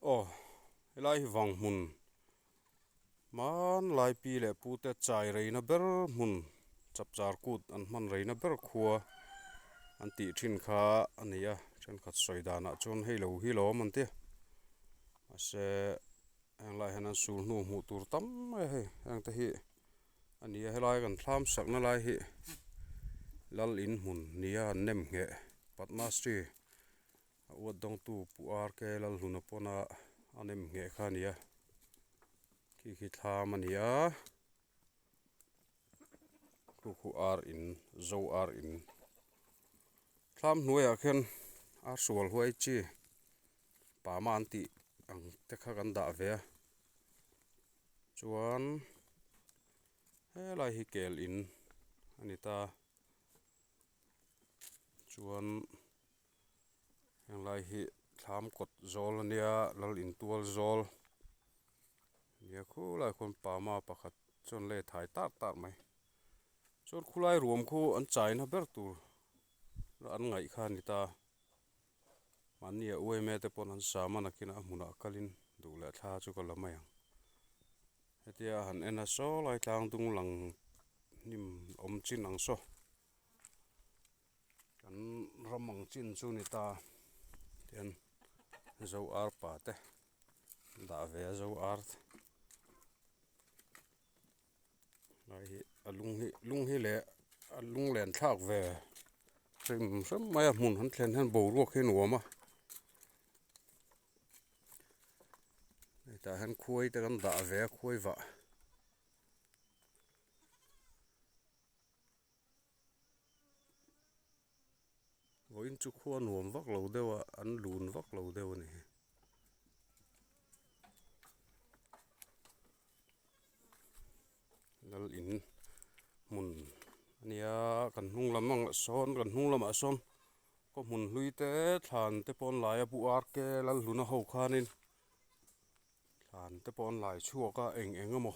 Ồ, lại vòng mùn man lại pi lệ pu te chai rei na ber mun chap char kut an man rei na ber khua an ti thin kha ania chen khat soi dana chon hi lo man te ase ang lai hanan sul nu mu tur tam he ang te hi ania helai kan thlam sak na lai hi lal in mun nia nem nge patmastri wa dong tu pu ar ke lal huna pona anem nge kha nia ki thlam ania khu ar in zo ar in thlam hnuai a khen ar sual huai chi pa man ti ang te kha kan da ve chuan he lai hi kel in anita chuan heng lai hi thlam kot zol ania lal in tual zol nia khu lai khon pa ma pakhat chon le thai tak mai chon khulai ruam khu an chai na ber tur an ngai kha ni ta mania uai me te pon an sa mana kina hmuna kalin du la tha chu ko lamai hetia han ena so lai tlang tung lang nim om chin ang so kan ramang chin chu ni ta tian zo ar pa te da ve zo ar lai hi lung hi le lung len thak ve sem mai mun han thlen han bo ro khen wa ma ta han khuai te kan da ve khuai wa voin chu khuwa nuam vak lo dewa an lun vak lo dewa ni lal in mun ania kan hnung lamang son kan hnung lama son ko mun hlui te thlan te pon lai bu ar ke lal luna ho khanin thlan te pon lai chuaka eng emo